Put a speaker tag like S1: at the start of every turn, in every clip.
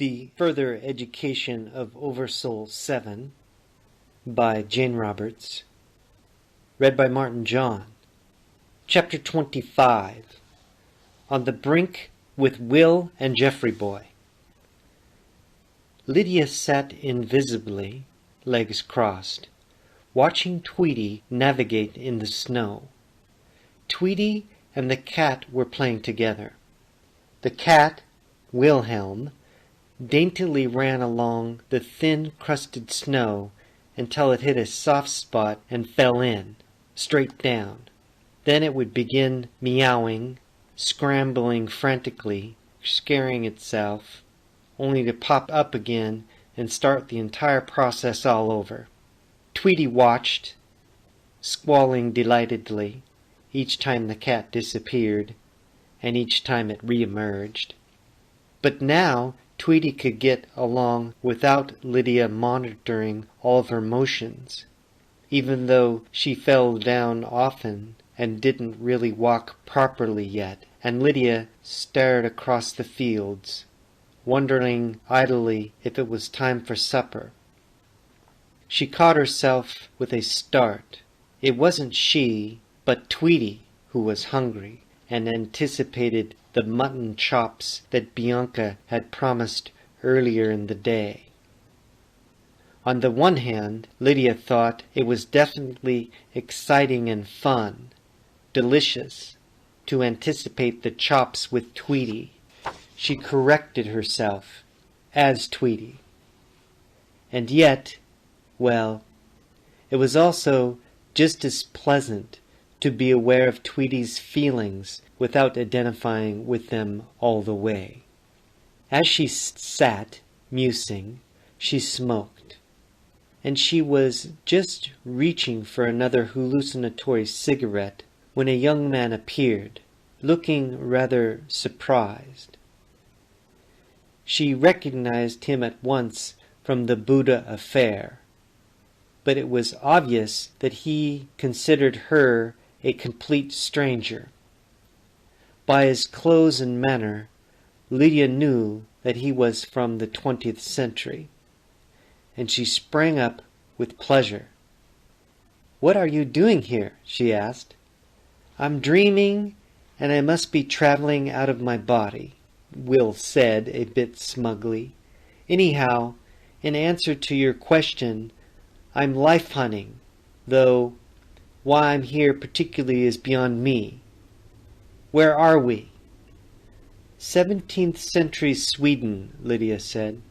S1: The Further Education of OverSoul 7 by Jane Roberts. Read by Martin John. Chapter 25. On the Brink with Will and Jeffrey Boy. Lydia sat invisibly, legs crossed, watching Tweety navigate in the snow. Tweety and the cat were playing together. The cat, Wilhelm, daintily ran along the thin crusted snow until it hit a soft spot and fell in, straight down. Then it would begin meowing, scrambling frantically, scaring itself, only to pop up again and start the entire process all over. Tweety watched, squalling delightedly, each time the cat disappeared, and each time it re-emerged. But now Tweety could get along without Lydia monitoring all of her motions, even though she fell down often and didn't really walk properly yet, and Lydia stared across the fields, wondering idly if it was time for supper. She caught herself with a start. It wasn't she, but Tweety, who was hungry and anticipated the mutton chops that Bianca had promised earlier in the day. On the one hand, Lydia thought it was definitely exciting and fun, delicious, to anticipate the chops with Tweety. She corrected herself as Tweety. And yet, well, it was also just as pleasant to be aware of Tweety's feelings without identifying with them all the way. As she sat, musing, she smoked, and she was just reaching for another hallucinatory cigarette when a young man appeared, looking rather surprised. She recognized him at once from the Buddha affair, but it was obvious that he considered her a complete stranger. By his clothes and manner, Lydia knew that he was from the 20th century, and she sprang up with pleasure. "What are you doing here?" she asked. "I'm dreaming, and I must be traveling out of my body," Will said a bit smugly. "Anyhow, in answer to your question, I'm life hunting, though why I'm here particularly is beyond me. Where are we?" 17th century Sweden, Lydia said.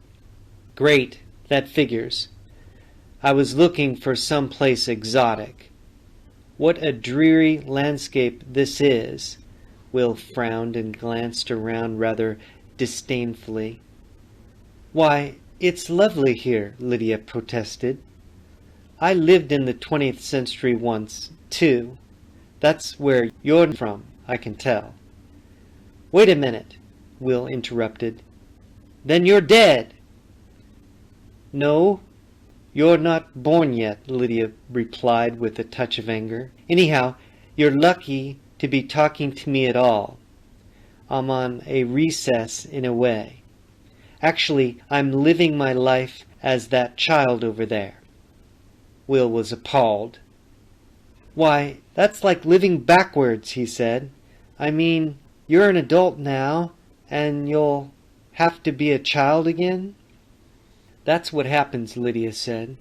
S1: "Great, that figures. I was looking for some place exotic. What a dreary landscape this is." Will frowned and glanced around rather disdainfully. "Why, it's lovely here," Lydia protested. "I lived in the 20th century once, too. That's where you're from, I can tell." "Wait a minute," Will interrupted. "Then you're dead." "No, you're not born yet," Lydia replied with a touch of anger. "Anyhow, you're lucky to be talking to me at all. I'm on a recess in a way. Actually, I'm living my life as that child over there." Will was appalled. "Why, that's like living backwards," he said. "I mean, you're an adult now, and you'll have to be a child again?" "That's what happens," Lydia said,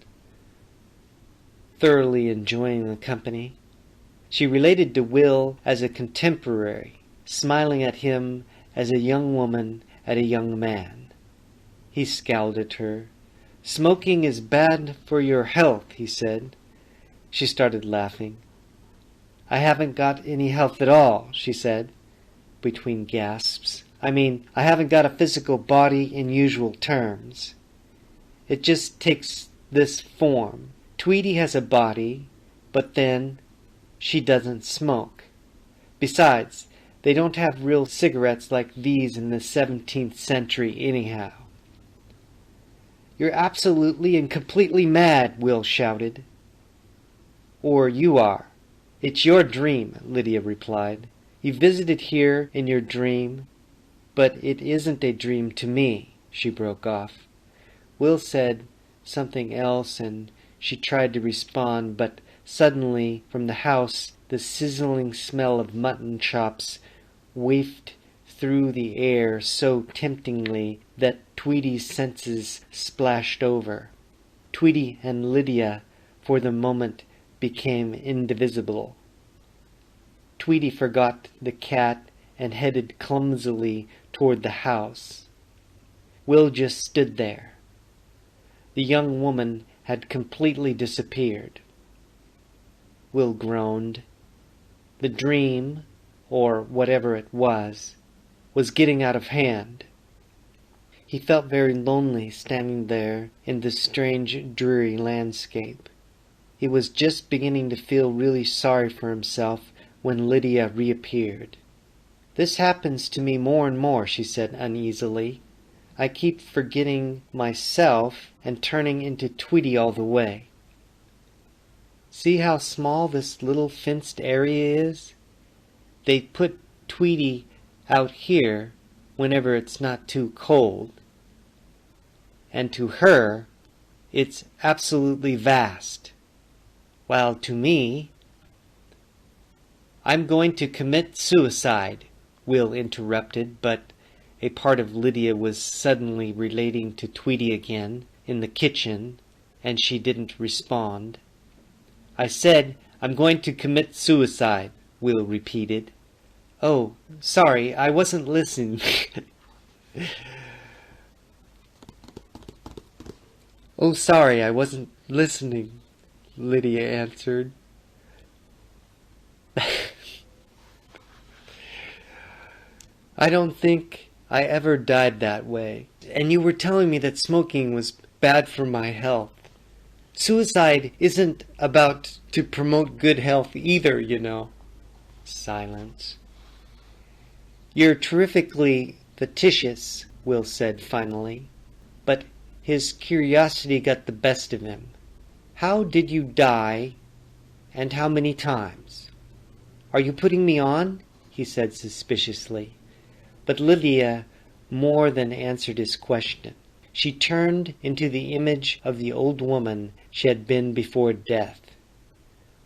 S1: thoroughly enjoying the company. She related to Will as a contemporary, smiling at him as a young woman at a young man. He scowled at her. "Smoking is bad for your health," he said. She started laughing. "I haven't got any health at all," she said, between gasps. "I mean, I haven't got a physical body in usual terms. It just takes this form. Tweety has a body, but then she doesn't smoke. Besides, they don't have real cigarettes like these in the 17th century anyhow." "You're absolutely and completely mad," Will shouted. "Or you are. It's your dream," Lydia replied. "You visited here in your dream, but it isn't a dream to me. She broke off. Will said something else and she tried to respond, but suddenly from the house the sizzling smell of mutton chops wafted through the air so temptingly that Tweety's senses splashed over. Tweety and Lydia, for the moment, became indivisible. Tweety forgot the cat and headed clumsily toward the house. Will just stood there. The young woman had completely disappeared. Will groaned. The dream, or whatever it was getting out of hand. He felt very lonely standing there in this strange, dreary landscape. He was just beginning to feel really sorry for himself when Lydia reappeared. "This happens to me more and more," she said uneasily. "I keep forgetting myself and turning into Tweety all the way. See how small this little fenced area is? They put Tweety out here whenever it's not too cold. And to her, it's absolutely vast. While to me..." "I'm going to commit suicide," Will interrupted, but a part of Lydia was suddenly relating to Tweety again in the kitchen, and she didn't respond. "I said I'm going to commit suicide," Will repeated. "Oh, sorry, I wasn't listening." "Oh, sorry, I wasn't listening," Lydia answered. "I don't think I ever died that way. And you were telling me that smoking was bad for my health. Suicide isn't about to promote good health either, you know." Silence. "You're terrifically fictitious," Will said finally, but his curiosity got the best of him. "How did you die, and how many times?" "Are you putting me on?" he said suspiciously. But Lydia more than answered his question. She turned into the image of the old woman she had been before death.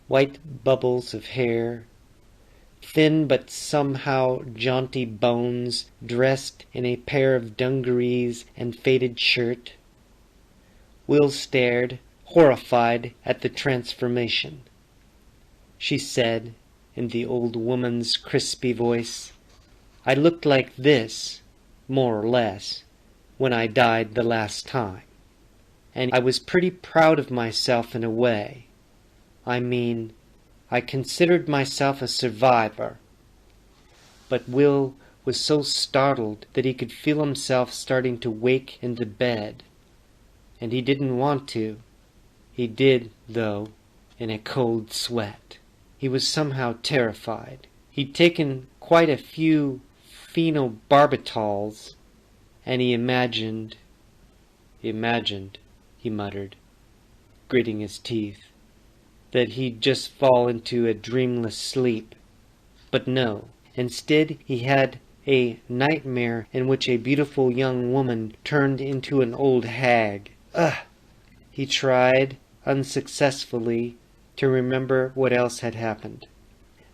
S1: White bubbles of hair, thin but somehow jaunty bones, dressed in a pair of dungarees and faded shirt. Will stared, horrified at the transformation. She said, in the old woman's crispy voice, "I looked like this, more or less, when I died the last time. And I was pretty proud of myself in a way. I mean, I considered myself a survivor." But Will was so startled that he could feel himself starting to wake in the bed. And he didn't want to. He did, though, in a cold sweat. He was somehow terrified. He'd taken quite a few phenobarbitals, and he imagined, he muttered, gritting his teeth, that he'd just fall into a dreamless sleep. But no. Instead, he had a nightmare in which a beautiful young woman turned into an old hag. Ugh! He tried, unsuccessfully, to remember what else had happened.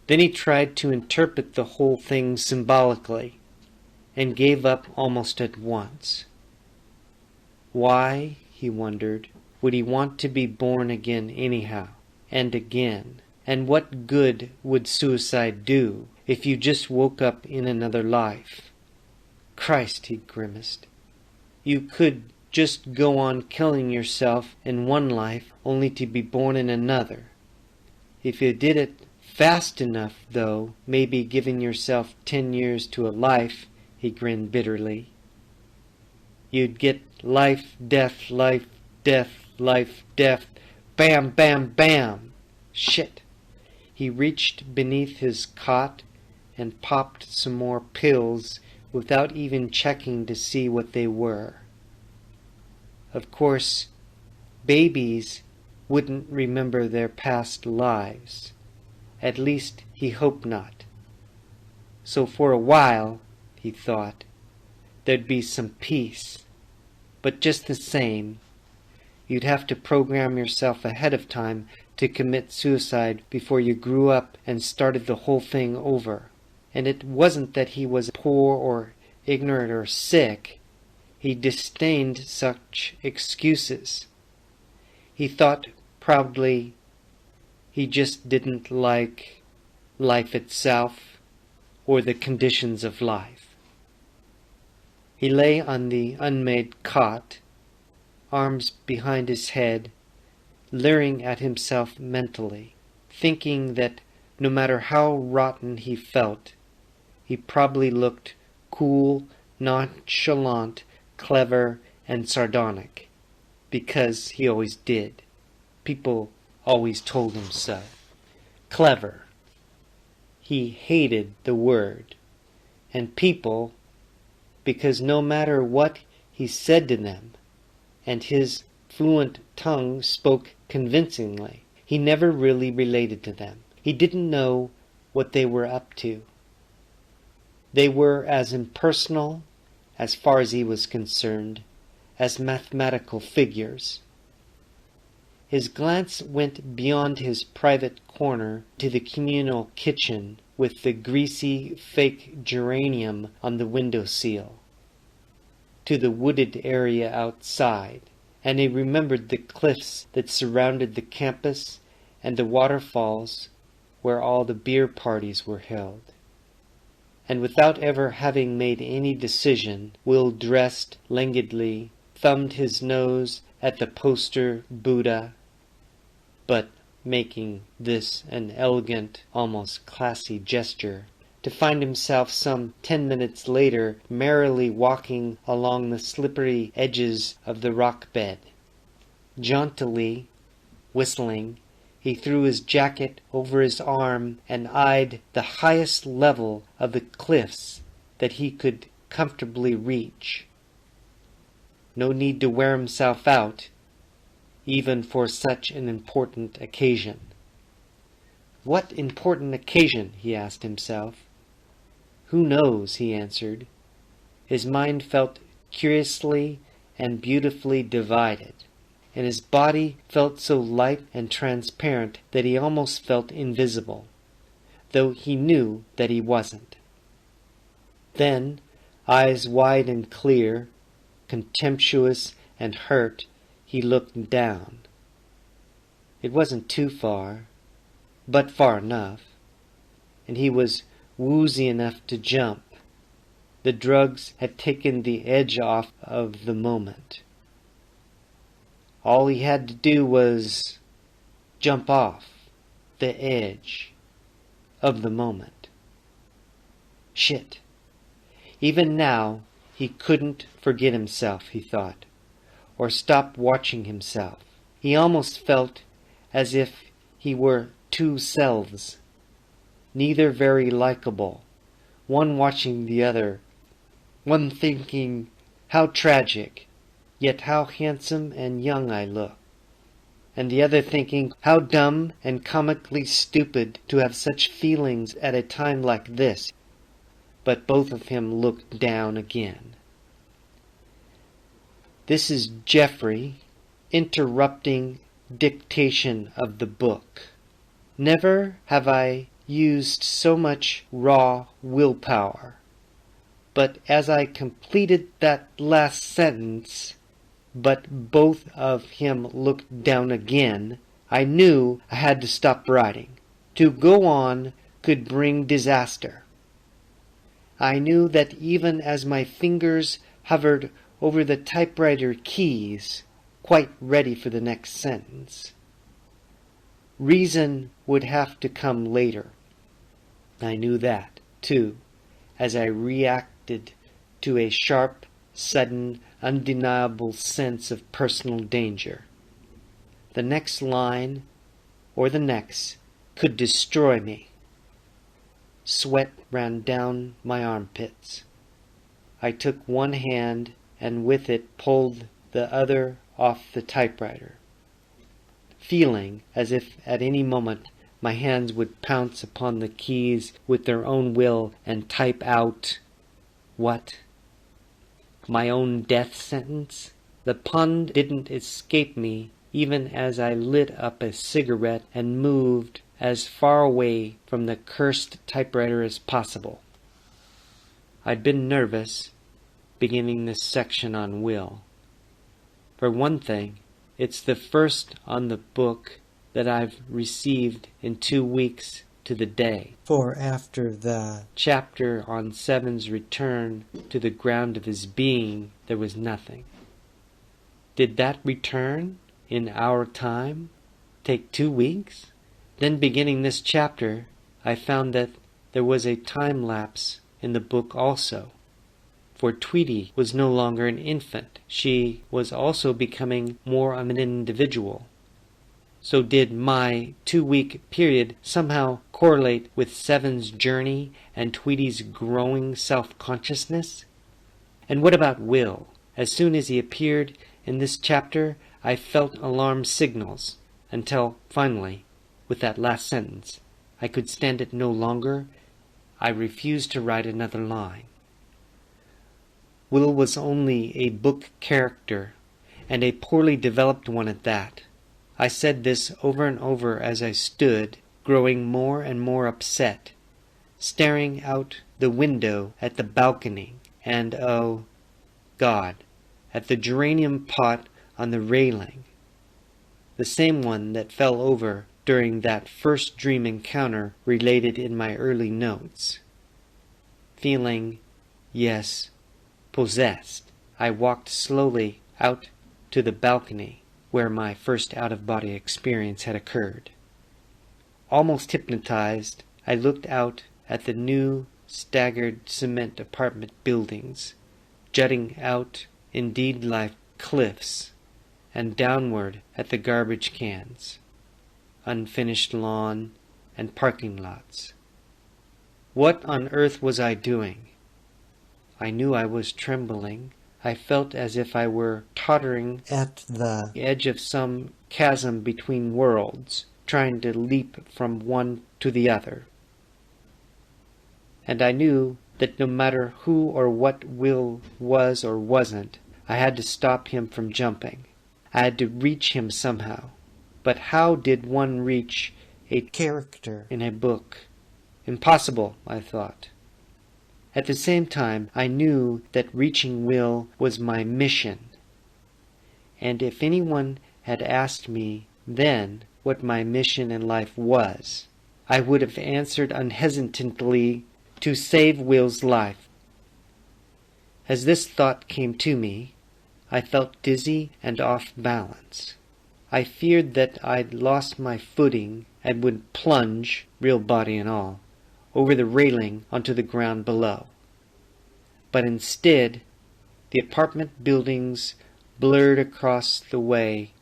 S1: Then he tried to interpret the whole thing symbolically, and gave up almost at once. Why, he wondered, would he want to be born again anyhow, and again? And what good would suicide do if you just woke up in another life? Christ, he grimaced. You could just go on killing yourself in one life only to be born in another. If you did it fast enough, though, maybe giving yourself 10 years to a life, he grinned bitterly, you'd get life, death, life, death, bam, bam, bam. Shit. He reached beneath his cot and popped some more pills without even checking to see what they were. Of course, babies wouldn't remember their past lives. At least he hoped not. So for a while, he thought, there'd be some peace. But just the same, you'd have to program yourself ahead of time to commit suicide before you grew up and started the whole thing over. And it wasn't that he was poor or ignorant or sick. He disdained such excuses. He thought proudly he just didn't like life itself or the conditions of life. He lay on the unmade cot, arms behind his head, leering at himself mentally, thinking that no matter how rotten he felt, he probably looked cool, nonchalant, clever, and sardonic, because he always did. People always told him so. Clever. He hated the word. And people, because no matter what he said to them, and his fluent tongue spoke convincingly, he never really related to them. He didn't know what they were up to. They were as impersonal, as far as he was concerned, as mathematical figures. His glance went beyond his private corner to the communal kitchen with the greasy fake geranium on the windowsill, to the wooded area outside, and he remembered the cliffs that surrounded the campus and the waterfalls where all the beer parties were held. And without ever having made any decision, Will dressed languidly, thumbed his nose at the poster Buddha, but making this an elegant, almost classy gesture, to find himself some 10 minutes later merrily walking along the slippery edges of the rock bed. Jauntily, whistling, he threw his jacket over his arm and eyed the highest level of the cliffs that he could comfortably reach. No need to wear himself out, even for such an important occasion. What important occasion? He asked himself. Who knows? He answered. His mind felt curiously and beautifully divided, and his body felt so light and transparent that he almost felt invisible, though he knew that he wasn't. Then, eyes wide and clear, contemptuous and hurt, he looked down. It wasn't too far, but far enough, and he was woozy enough to jump. The drugs had taken the edge off of the moment. All he had to do was jump off the edge of the moment. Shit. Even now, he couldn't forget himself, he thought, or stop watching himself. He almost felt as if he were two selves, neither very likable, one watching the other, one thinking, how tragic, yet how handsome and young I look, and the other thinking, how dumb and comically stupid to have such feelings at a time like this. But both of him looked down again. This is Jeffrey interrupting dictation of the book. Never have I used so much raw willpower, but as I completed that last sentence, but both of him looked down again, I knew I had to stop writing. To go on could bring disaster. I knew that even as my fingers hovered over the typewriter keys, quite ready for the next sentence, reason would have to come later. I knew that, too, as I reacted to a sharp, sudden, undeniable sense of personal danger. The next line, or the next, could destroy me. Sweat ran down my armpits. I took one hand and with it pulled the other off the typewriter, feeling as if at any moment my hands would pounce upon the keys with their own will and type out, what? My own death sentence? The pun didn't escape me even as I lit up a cigarette and moved as far away from the cursed typewriter as possible. I'd been nervous, beginning this section on Will. For one thing, it's the first on the book that I've received in 2 weeks to the day. For after the chapter on Seven's return to the ground of his being, there was nothing. Did that return, in our time, take 2 weeks? Then beginning this chapter, I found that there was a time lapse in the book also. For Tweety was no longer an infant. She was also becoming more of an individual. So did my 2-week period somehow correlate with Seven's journey and Tweety's growing self-consciousness? And what about Will? As soon as he appeared in this chapter, I felt alarm signals, until finally, with that last sentence, I could stand it no longer. I refused to write another line. Will was only a book character, and a poorly developed one at that. I said this over and over as I stood, growing more and more upset, staring out the window at the balcony, and oh, God, at the geranium pot on the railing, the same one that fell over during that first dream encounter related in my early notes. Feeling, yes, possessed, I walked slowly out to the balcony where my first out-of-body experience had occurred. Almost hypnotized, I looked out at the new, staggered cement apartment buildings, jutting out indeed like cliffs, and downward at the garbage cans, unfinished lawn, and parking lots. What on earth was I doing? I knew I was trembling. I felt as if I were tottering at the edge of some chasm between worlds, trying to leap from one to the other. And I knew that no matter who or what Will was or wasn't, I had to stop him from jumping. I had to reach him somehow. But how did one reach a character in a book? Impossible, I thought. At the same time, I knew that reaching Will was my mission. And if anyone had asked me then what my mission in life was, I would have answered unhesitantly, to save Will's life. As this thought came to me, I felt dizzy and off balance. I feared that I'd lost my footing and would plunge, real body and all, over the railing onto the ground below. But instead, the apartment buildings blurred across the way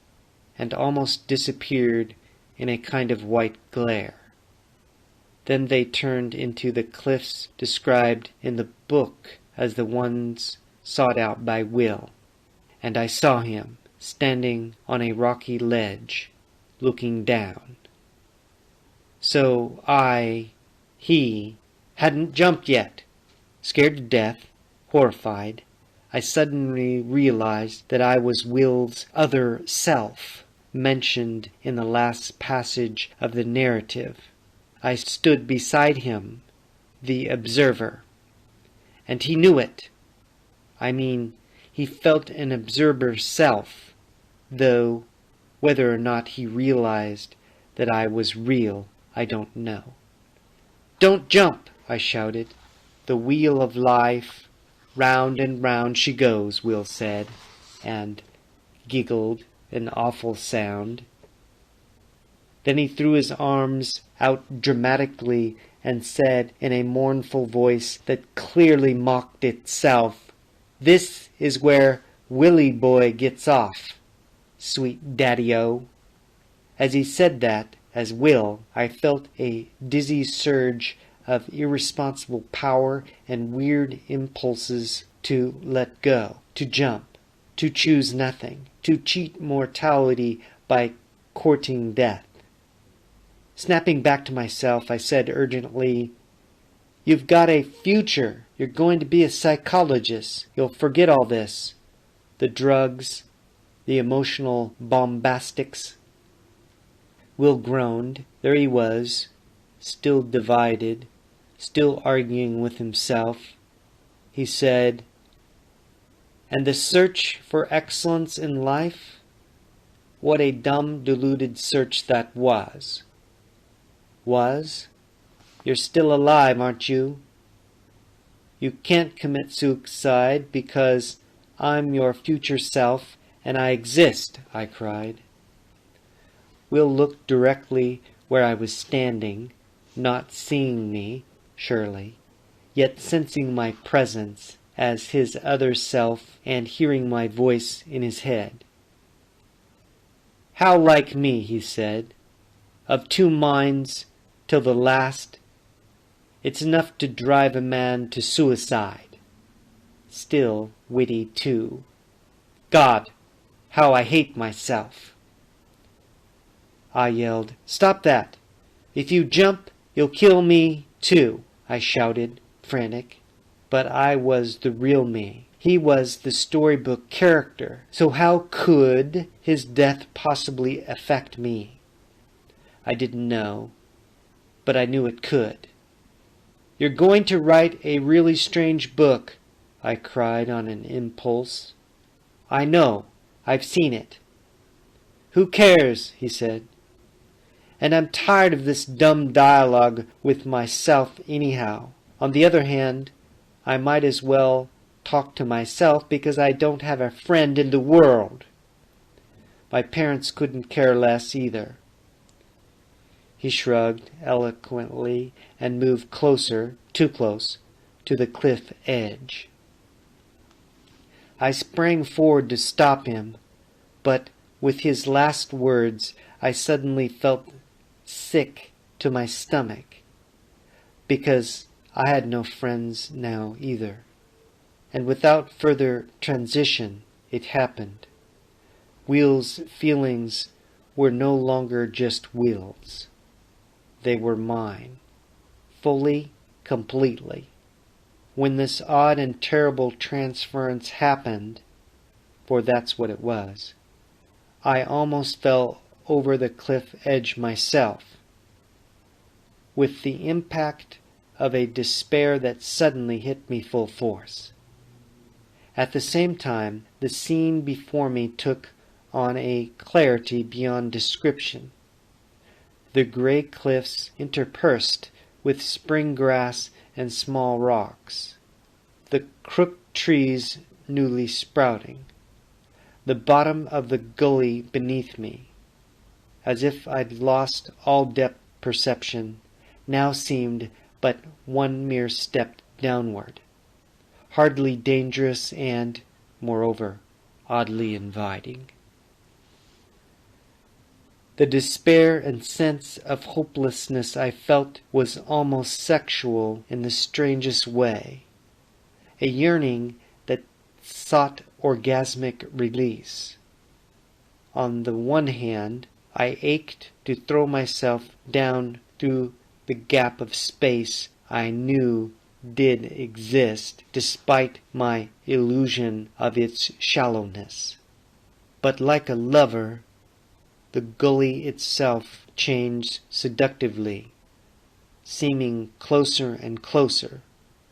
S1: and almost disappeared in a kind of white glare. Then they turned into the cliffs described in the book as the ones sought out by Will, and I saw him standing on a rocky ledge, looking down. So he hadn't jumped yet. Scared to death, horrified, I suddenly realized that I was Will's other self, mentioned in the last passage of the narrative. I stood beside him, the observer, and he knew it. I mean, he felt an observer's self, though whether or not he realized that I was real, I don't know. "Don't jump!" I shouted. "The wheel of life, round and round she goes," Will said, and giggled an awful sound. Then he threw his arms out dramatically and said in a mournful voice that clearly mocked itself, "This is where Willie boy gets off, sweet daddy-o." As he said that, as Will, I felt a dizzy surge of irresponsible power and weird impulses to let go, to jump, to choose nothing, to cheat mortality by courting death. Snapping back to myself, I said urgently, "You've got a future. You're going to be a psychologist. You'll forget all this. The drugs, the emotional bombastics. Will groaned. There he was, still divided, still arguing with himself. He said, "And the search for excellence in life? What a dumb, deluded search that was." Was? You're still alive, aren't you? You can't commit suicide because I'm your future self and I exist, I cried. Will looked directly where I was standing, not seeing me, surely, yet sensing my presence as his other self and hearing my voice in his head. "How like me," he said, "of two minds till the last. It's enough to drive a man to suicide." Still witty, too. God, how I hate myself. I yelled, "Stop that! If you jump, you'll kill me, too," I shouted, frantic. But I was the real me. He was the storybook character. So how could his death possibly affect me? I didn't know, but I knew it could. "You're going to write a really strange book," I cried on an impulse. "I know. I've seen it." "Who cares?" he said. "And I'm tired of this dumb dialogue with myself anyhow. On the other hand, I might as well talk to myself because I don't have a friend in the world. My parents couldn't care less either." He shrugged eloquently and moved closer, too close, to the cliff edge. I sprang forward to stop him, but with his last words I suddenly felt sick to my stomach, because I had no friends now either. And without further transition, it happened. Will's feelings were no longer just Will's. They were mine, fully, completely. When this odd and terrible transference happened, for that's what it was, I almost fell over the cliff edge myself, with the impact of a despair that suddenly hit me full force. At the same time, the scene before me took on a clarity beyond description. The gray cliffs interspersed with spring grass and small rocks, the crooked trees newly sprouting, the bottom of the gully beneath me, as if I'd lost all depth perception, now seemed but one mere step downward, hardly dangerous and, moreover, oddly inviting. The despair and sense of hopelessness I felt was almost sexual in the strangest way, a yearning that sought orgasmic release. On the one hand, I ached to throw myself down through the gap of space I knew did exist, despite my illusion of its shallowness. But like a lover, the gully itself changed seductively, seeming closer and closer,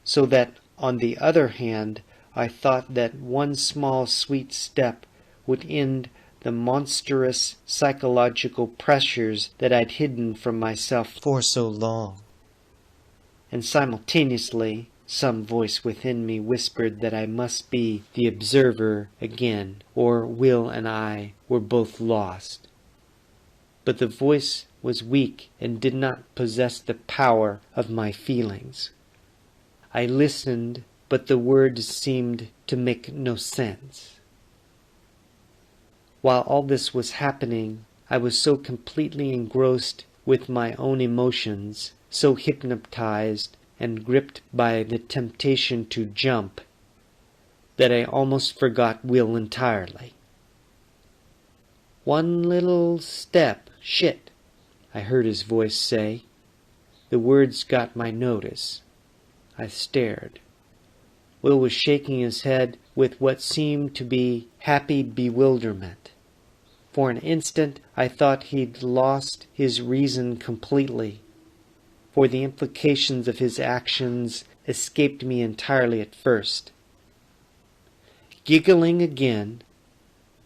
S1: so that, on the other hand, I thought that one small sweet step would end the monstrous psychological pressures that I'd hidden from myself for so long. And simultaneously, some voice within me whispered that I must be the observer again, or Will and I were both lost. But the voice was weak and did not possess the power of my feelings. I listened, but the words seemed to make no sense. While all this was happening, I was so completely engrossed with my own emotions, so hypnotized and gripped by the temptation to jump, that I almost forgot Will entirely. "One little step, shit," I heard his voice say. The words got my notice. I stared. Will was shaking his head with what seemed to be happy bewilderment. For an instant I thought he'd lost his reason completely, for the implications of his actions escaped me entirely at first. Giggling again,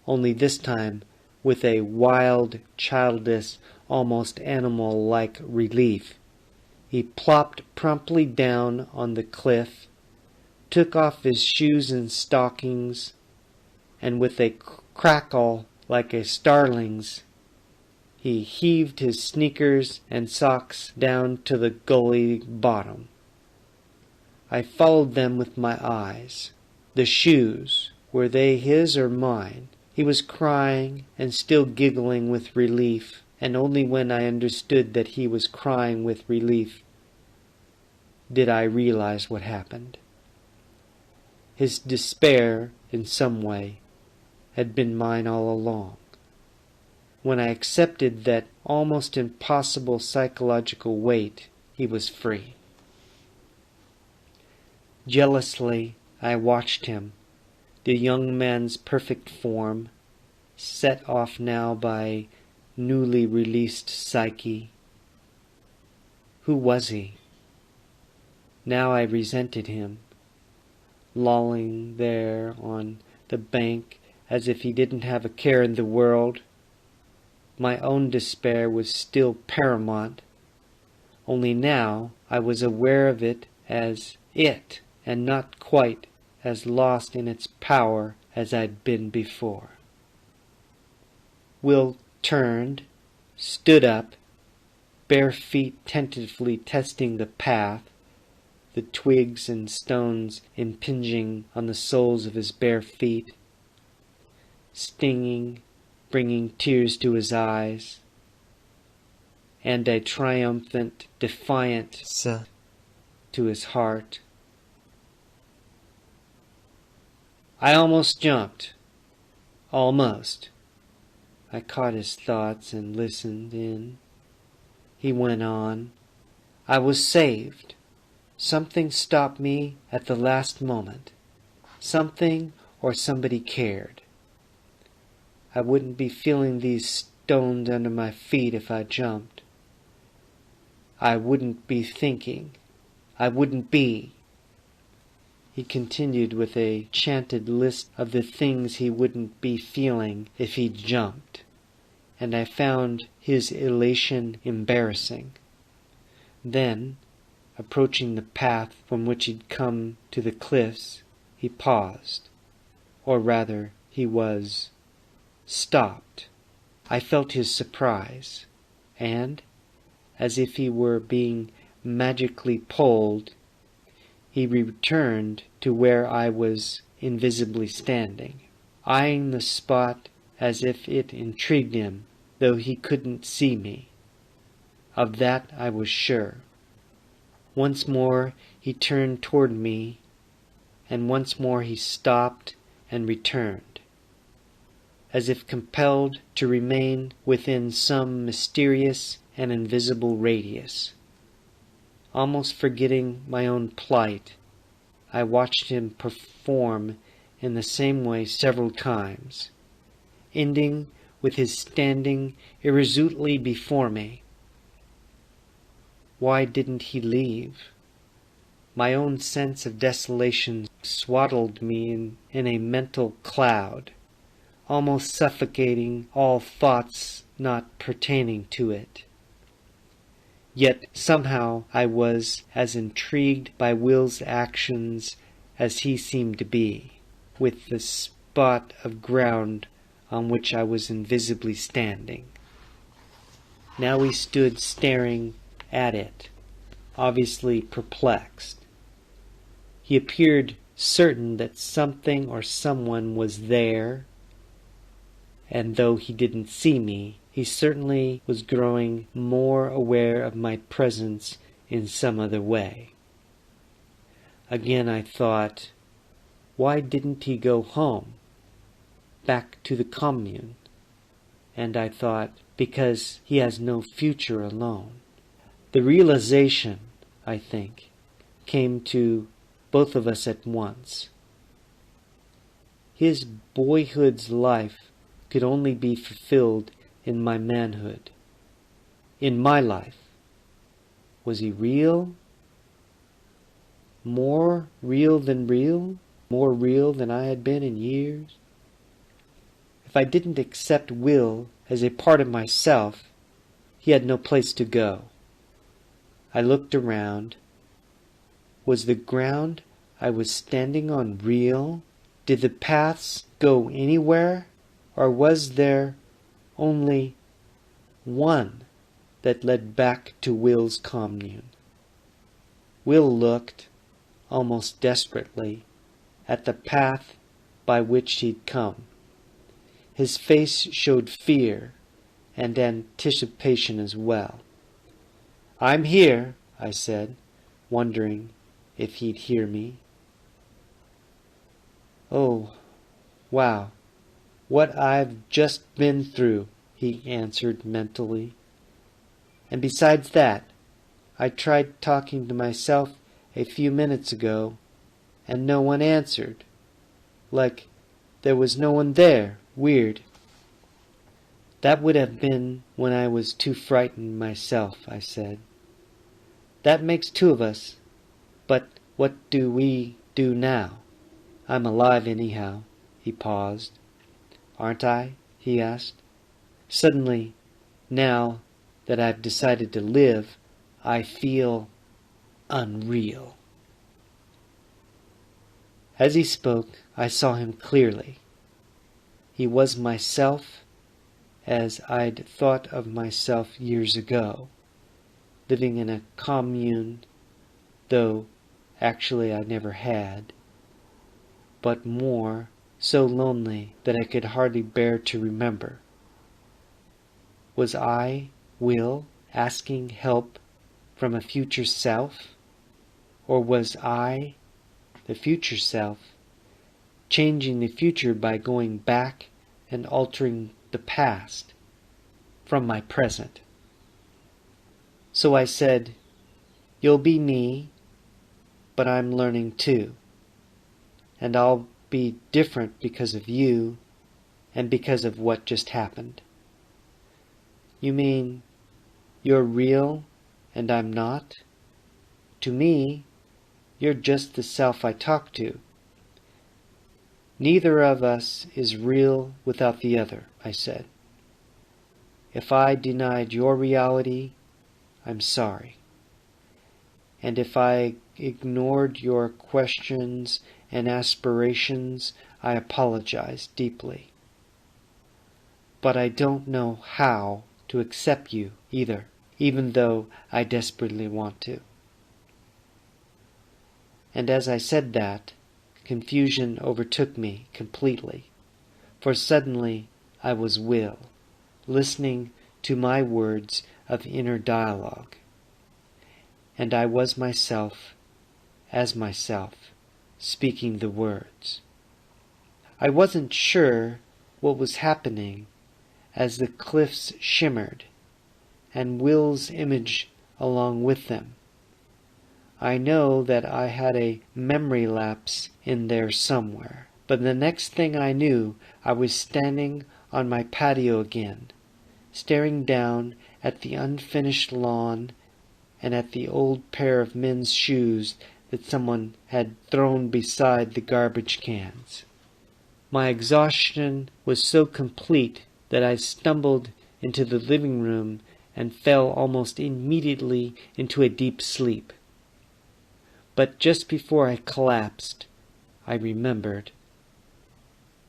S1: only this time with a wild, childish, almost animal-like relief, he plopped promptly down on the cliff, took off his shoes and stockings, and with a crackle like a starling's, he heaved his sneakers and socks down to the gully bottom. I followed them with my eyes. The shoes, were they his or mine? He was crying and still giggling with relief, and only when I understood that he was crying with relief did I realize what happened. His despair, in some way, had been mine all along. When I accepted that almost impossible psychological weight, he was free. Jealously, I watched him, the young man's perfect form, set off now by newly released psyche. Who was he? Now I resented him, lolling there on the bank as if he didn't have a care in the world. My own despair was still paramount, only now I was aware of it as it, and not quite as lost in its power as I'd been before. Will turned, stood up, bare feet tentatively testing the path, the twigs and stones impinging on the soles of his bare feet, stinging, bringing tears to his eyes, and a triumphant, defiant to his heart. I almost jumped. Almost. I caught his thoughts and listened in. He went on. I was saved. Something stopped me at the last moment. Something or somebody cared. I wouldn't be feeling these stones under my feet if I jumped. I wouldn't be thinking. I wouldn't be. He continued with a chanted list of the things he wouldn't be feeling if he jumped, and I found his elation embarrassing. Then, approaching the path from which he'd come to the cliffs, he paused, or rather, he was stopped. I felt his surprise, and, as if he were being magically pulled, he returned to where I was invisibly standing, eyeing the spot as if it intrigued him, though he couldn't see me. Of that I was sure. Once more he turned toward me, and once more he stopped and returned, as if compelled to remain within some mysterious and invisible radius. Almost forgetting my own plight, I watched him perform in the same way several times, ending with his standing irresolutely before me. Why didn't he leave? My own sense of desolation swaddled me in a mental cloud, almost suffocating all thoughts not pertaining to it. Yet somehow I was as intrigued by Will's actions as he seemed to be, with the spot of ground on which I was invisibly standing. Now we stood staring at it, obviously perplexed. He appeared certain that something or someone was there, and though he didn't see me, he certainly was growing more aware of my presence in some other way. Again I thought, why didn't he go home, back to the commune? And I thought, because he has no future alone. The realization, I think, came to both of us at once. His boyhood's life could only be fulfilled in my manhood, in my life. Was he real? More real than real? More real than I had been in years? If I didn't accept Will as a part of myself, he had no place to go. I looked around. Was the ground I was standing on real? Did the paths go anywhere? Or was there only one that led back to Will's commune? Will looked, almost desperately, at the path by which he'd come. His face showed fear and anticipation as well. "I'm here," I said, wondering if he'd hear me. "Oh, wow, what I've just been through," he answered mentally. "And besides that, I tried talking to myself a few minutes ago, and no one answered. Like there was no one there. Weird." "That would have been when I was too frightened myself," I said. "That makes two of us. But what do we do now? I'm alive anyhow." He paused. "Aren't I?" he asked. "Suddenly, now that I've decided to live, I feel unreal." As he spoke, I saw him clearly. He was myself as I'd thought of myself years ago, living in a commune, though actually I never had, but more so lonely that I could hardly bear to remember. Was I, Will, asking help from a future self? Or was I, the future self, changing the future by going back and altering the past from my present? So I said, "You'll be me, but I'm learning too. And I'll be different because of you and because of what just happened." "You mean you're real and I'm not? To me, you're just the self I talk to." "Neither of us is real without the other," I said. "If I denied your reality, I'm sorry. And if I ignored your questions and aspirations, I apologize deeply. But I don't know how to accept you either, even though I desperately want to." And as I said that, confusion overtook me completely, for suddenly I was Will, listening to my words of inner dialogue. And I was myself, as myself, speaking the words. I wasn't sure what was happening as the cliffs shimmered, and Will's image along with them. I know that I had a memory lapse in there somewhere, but the next thing I knew, I was standing on my patio again, staring down at the unfinished lawn and at the old pair of men's shoes that someone had thrown beside the garbage cans. My exhaustion was so complete that I stumbled into the living room and fell almost immediately into a deep sleep. But just before I collapsed, I remembered,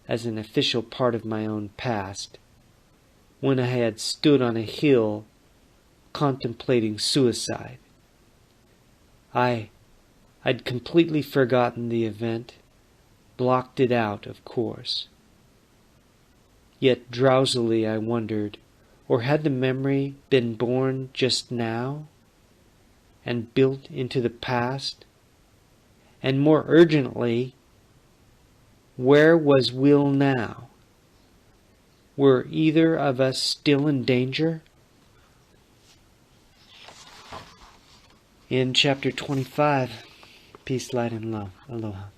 S1: as an official part of my own past, when I had stood on a hill contemplating suicide. I'd completely forgotten the event, blocked it out, of course. Yet drowsily I wondered, or had the memory been born just now and built into the past? And more urgently, where was Will now? Were either of us still in danger? In chapter 25, peace, light, and love. Aloha.